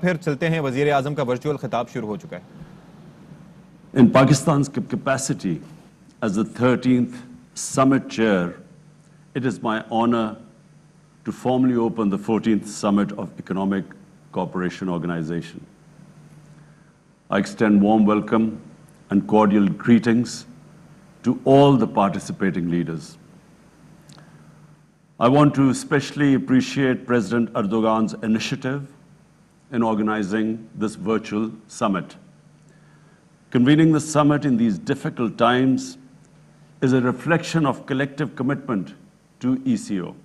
फिर चलते हैं वजीर आजम का वर्चुअल खिताब शुरू हो चुका है। In Pakistan's capacity as the 13th summit chair, it is my honor to formally open the 14th summit of Economic Cooperation Organization. I extend warm welcome and cordial greetings to all the participating leaders. I want to especially appreciate President Erdogan's initiative in organizing this virtual summit. Convening the summit in these difficult times is a reflection of collective commitment to ECO.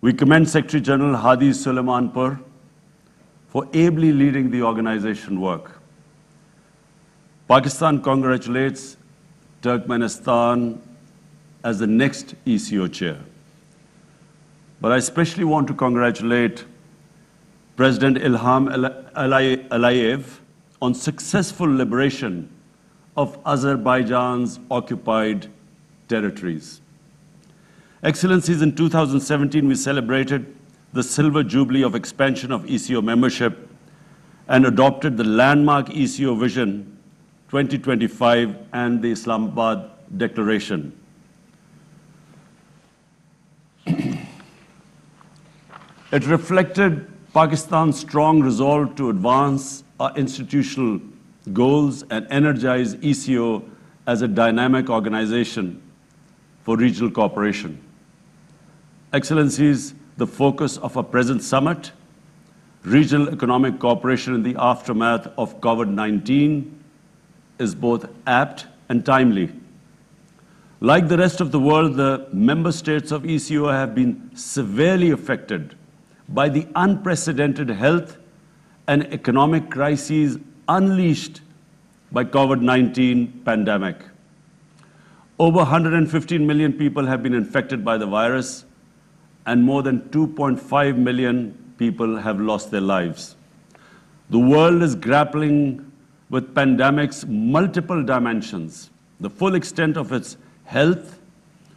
We commend Secretary General Hadi Suleimanpur for ably leading the organization work. Pakistan congratulates Turkmenistan as the next ECO chair. But I especially want to congratulate President Ilham Aliyev on successful liberation of Azerbaijan's occupied territories. Excellencies, in 2017, we celebrated the Silver Jubilee of expansion of ECO membership and adopted the landmark ECO Vision 2025 and the Islamabad Declaration. It reflected Pakistan's strong resolve to advance our institutional goals and energize ECO as a dynamic organization for regional cooperation. Excellencies, the focus of our present summit, regional economic cooperation in the aftermath of COVID-19, is both apt and timely. Like the rest of the world, the member states of ECO have been severely affected by the unprecedented health and economic crises unleashed by COVID-19 pandemic. Over 115 million people have been infected by the virus, and more than 2.5 million people have lost their lives. The world is grappling with pandemic's multiple dimensions. The full extent of its health,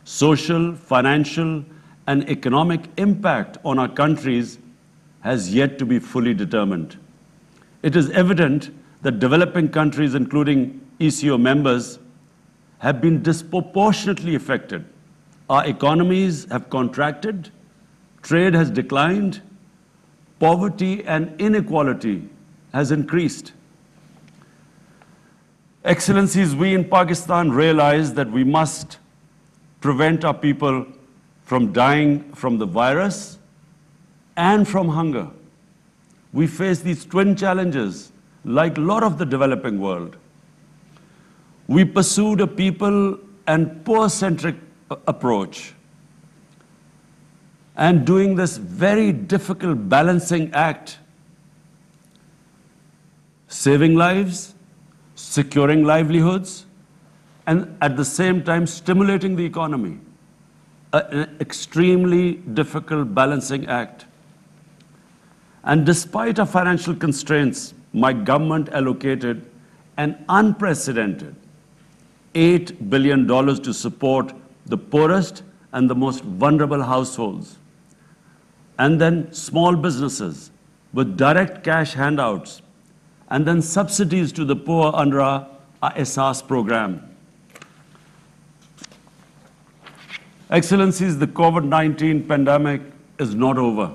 social, financial, and economic impact on our countries has yet to be fully determined. It is evident that developing countries, including ECO members, have been disproportionately affected. Our economies have contracted, trade has declined, poverty and inequality has increased. Excellencies, we in Pakistan realize that we must prevent our people from dying from the virus and from hunger. We face these twin challenges like a lot of the developing world. We pursued a people and poor-centric approach, and doing this very difficult balancing act, saving lives, securing livelihoods, and at the same time stimulating the economy. An extremely difficult balancing act. And despite our financial constraints, my government allocated an unprecedented $8 billion to support the poorest and the most vulnerable households, and then small businesses with direct cash handouts, and then subsidies to the poor under our Ehsaas program. Excellencies, the COVID-19 pandemic is not over.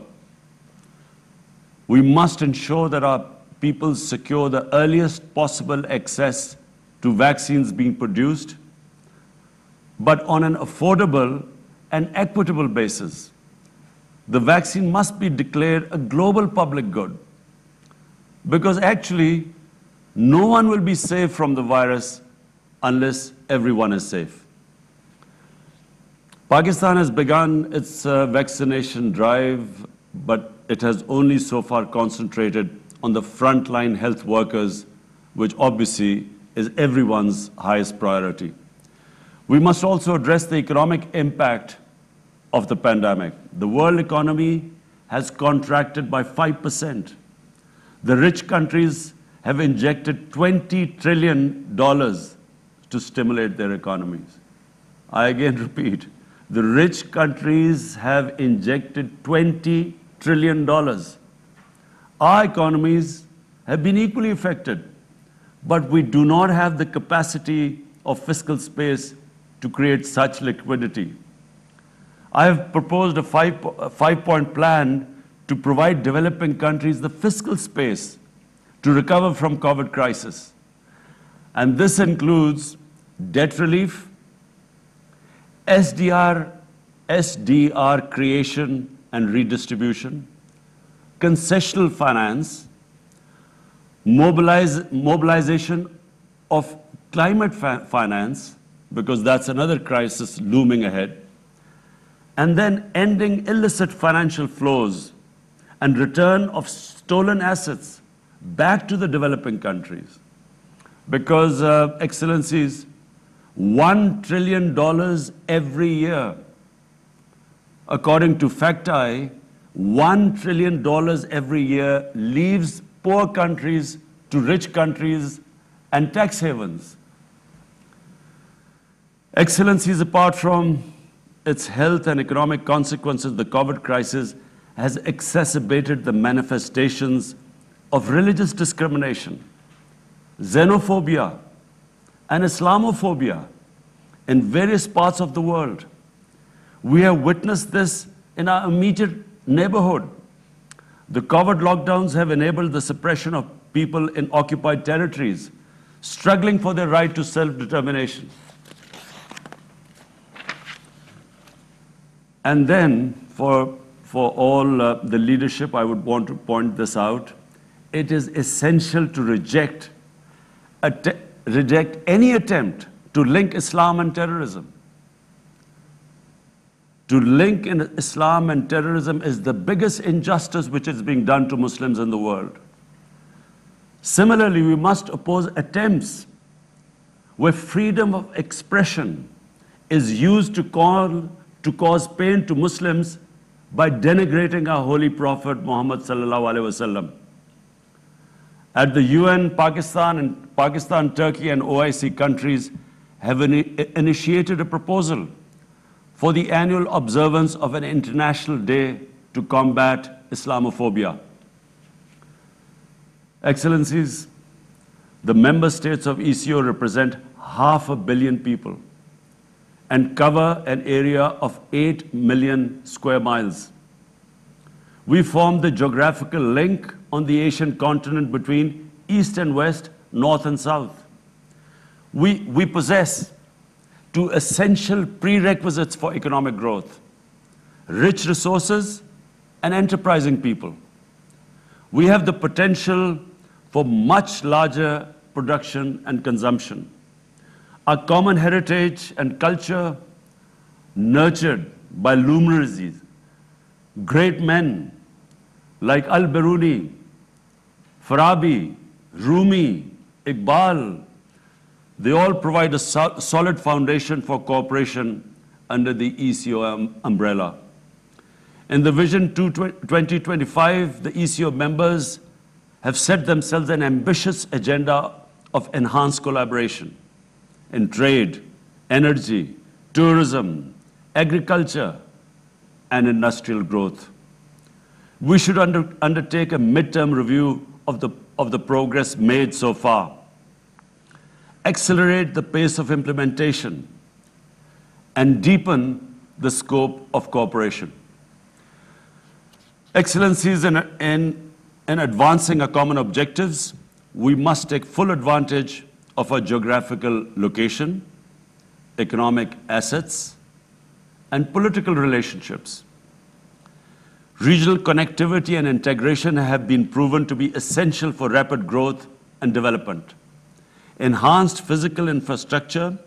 We must ensure that our people secure the earliest possible access to vaccines being produced, but on an affordable and equitable basis. The vaccine must be declared a global public good, because actually no one will be safe from the virus unless everyone is safe. Pakistan has begun its vaccination drive, but it has only so far concentrated on the frontline health workers, which obviously is everyone's highest priority. We must also address the economic impact of the pandemic. The world economy has contracted by 5%. The rich countries have injected $20 trillion to stimulate their economies. I again repeat, the rich countries have injected $20 trillion. Our economies have been equally affected, but we do not have the capacity of fiscal space to create such liquidity. I have proposed a five-point plan to provide developing countries the fiscal space to recover from COVID crisis. And this includes debt relief, SDR creation and redistribution, concessional finance, mobilization of climate finance, because that's another crisis looming ahead, and then ending illicit financial flows and return of stolen assets back to the developing countries. Because, Excellencies, $1 trillion every year, according to FactEye, $1 trillion every year leaves poor countries to rich countries and tax havens. Excellencies, apart from its health and economic consequences, the COVID crisis has exacerbated the manifestations of religious discrimination, xenophobia, and Islamophobia in various parts of the world. We have witnessed this in our immediate neighborhood. The COVID lockdowns have enabled the suppression of people in occupied territories, struggling for their right to self-determination. And then, for all the leadership, I would want to point this out. It is essential to reject any attempt to link Islam and terrorism. To link in Islam and terrorism is the biggest injustice which is being done to Muslims in the world. Similarly, we must oppose attempts where freedom of expression is used to cause pain to Muslims by denigrating our holy Prophet Muhammad sallallahu alaihi wasallam. At the UN, Pakistan, Turkey, and OIC countries have initiated a proposal for the annual observance of an international day to combat Islamophobia. Excellencies, the member states of ECO represent 500 million people and cover an area of 8 million square miles. We form the geographical link on the Asian continent between East and West, North and South. We possess two essential prerequisites for economic growth: rich resources and enterprising people. We have the potential for much larger production and consumption. Our common heritage and culture, nurtured by luminaries, great men like Al-Biruni, Farabi, Rumi, Iqbal, they all provide a solid foundation for cooperation under the ECO umbrella. In the Vision 2025, the ECO members have set themselves an ambitious agenda of enhanced collaboration in trade, energy, tourism, agriculture, and industrial growth. We should undertake a midterm review of the progress made so far, accelerate the pace of implementation, and deepen the scope of cooperation. Excellencies, in advancing our common objectives, we must take full advantage of our geographical location, economic assets, and political relationships. Regional connectivity and integration have been proven to be essential for rapid growth and development. Enhanced physical infrastructure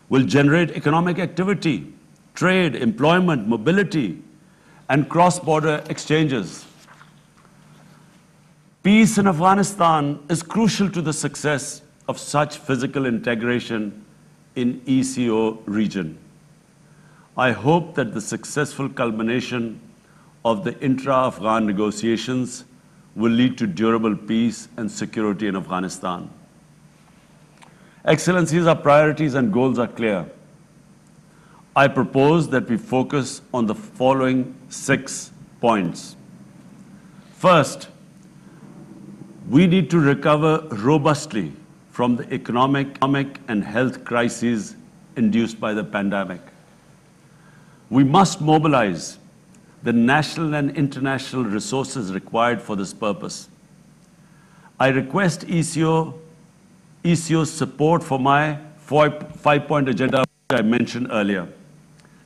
will generate economic activity, trade, employment, mobility, and cross-border exchanges. Peace in Afghanistan is crucial to the success of such physical integration in ECO region. I hope that the successful culmination of the intra-Afghan negotiations will lead to durable peace and security in Afghanistan. Excellencies, our priorities and goals are clear. I propose that we focus on the following 6 points. First, We need to recover robustly from the economic and health crises induced by the pandemic. We must mobilize the national and international resources required for this purpose. I request ECO's support for my five-point agenda which I mentioned earlier.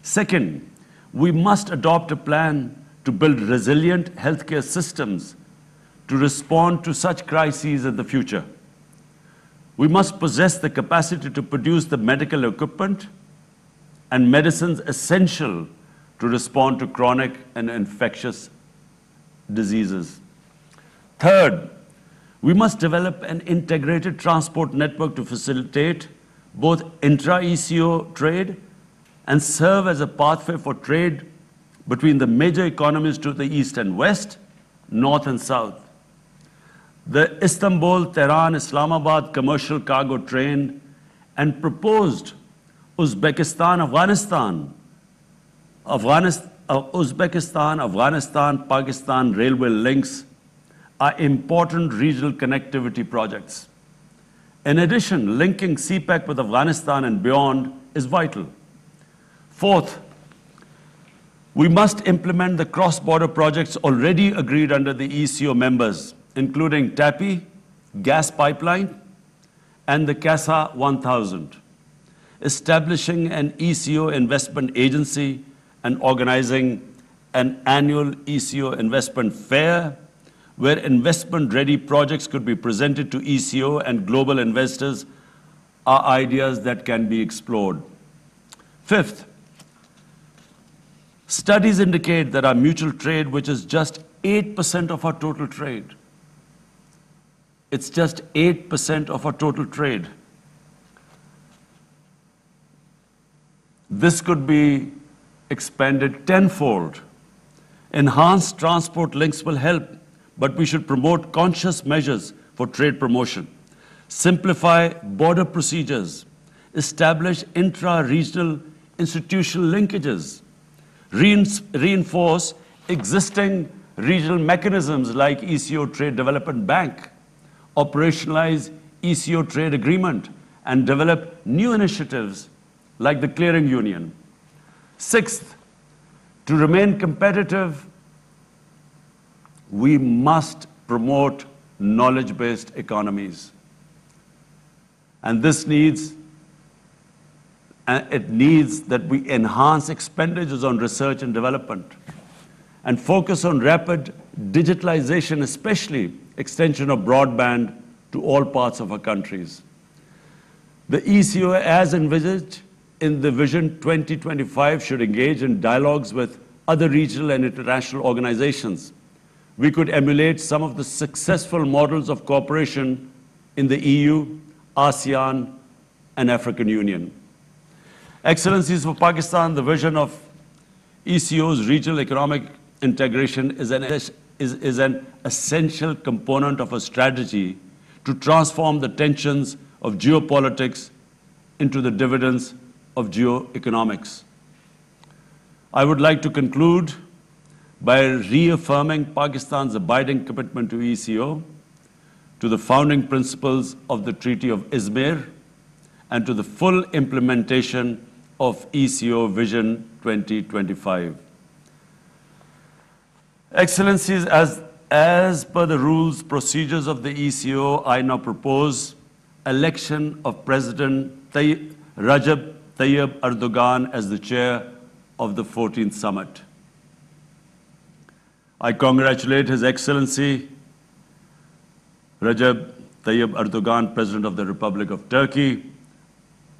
Second, we must adopt a plan to build resilient healthcare systems to respond to such crises in the future. We must possess the capacity to produce the medical equipment and medicines essential to respond to chronic and infectious diseases. Third, we must develop an integrated transport network to facilitate both intra-ECO trade and serve as a pathway for trade between the major economies to the east and west, north and south. The Istanbul-Tehran-Islamabad commercial cargo train and proposed Uzbekistan-Afghanistan-Pakistan railway links are important regional connectivity projects. In addition, linking CPEC with Afghanistan and beyond is vital. Fourth, we must implement the cross-border projects already agreed under the ECO members, including TAPI, gas pipeline, and the CASA 1000, establishing an ECO investment agency and organizing an annual ECO investment fair where investment-ready projects could be presented to ECO and global investors are ideas that can be explored. Fifth, studies indicate that our mutual trade, which is just 8% of our total trade, it's just 8% of our total trade. This could be expanded tenfold. Enhanced transport links will help, but we should promote conscious measures for trade promotion. Simplify border procedures. Establish intra-regional institutional linkages. Reinforce existing regional mechanisms like ECO Trade Development Bank. Operationalize ECO trade agreement and develop new initiatives like the clearing union. Sixth, to remain competitive, we must promote knowledge-based economies. And this needs that we enhance expenditures on research and development and focus on rapid digitalization, especially extension of broadband to all parts of our countries. The ECO, as envisaged in the Vision 2025, should engage in dialogues with other regional and international organizations. We could emulate some of the successful models of cooperation in the EU, ASEAN, and African Union. Excellencies, for Pakistan, the vision of ECO's regional economic integration is an essential component of a strategy to transform the tensions of geopolitics into the dividends of geoeconomics. I would like to conclude by reaffirming Pakistan's abiding commitment to ECO, to the founding principles of the Treaty of Izmir, and to the full implementation of ECO Vision 2025. Excellencies, as per the rules, procedures of the ECO, I now propose election of President Recep Tayyip Erdogan as the chair of the 14th summit. I congratulate His Excellency Recep Tayyip Erdogan, President of the Republic of Turkey,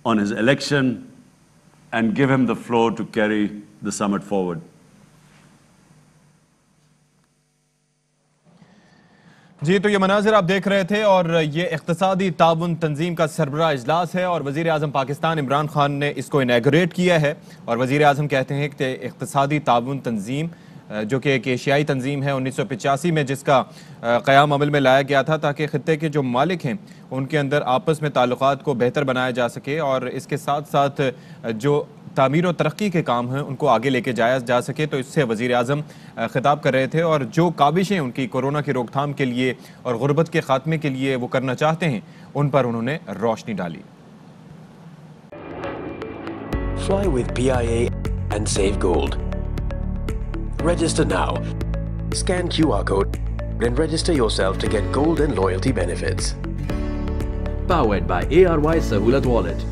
on his election and give him the floor to carry the summit forward. जी, तो ये मनाजिर आप देख रहे थे और ये इख्तिसादी ताउन तंजीम का सरबराह इजलास है और वज़ीर आज़म पाकिस्तान इमरान खान ने इसको इनैगोरेट किया है। और वज़ीर आज़म कहते हैं कि इख्तिसादी ताउन तंजीम जो कि एक एशियाई तंजीम है 1985 में जिसका क़याम अमल में लाया गया था ताकि ख़ित्ते के जो मालिक हैं उनके अंदर आपस में ताल्लुकात को बेहतर बनाया जा सके और इसके साथ साथ जो तामीर और तरक्की के काम हैं उनको आगे लेके जाया जा सके। तो इससे वज़ीर आज़म खिताब कर रहे थे और जो काबिशें उनकी कोरोना की रोकथाम के लिए और गुर्बत के खात्मे के लिए वो करना चाहते हैं उन पर उन्होंने रोशनी डाली। Fly with PIA and save gold. Register now. Scan QR code and register yourself to get gold and loyalty benefits. Powered by ARY Sahulat Wallet.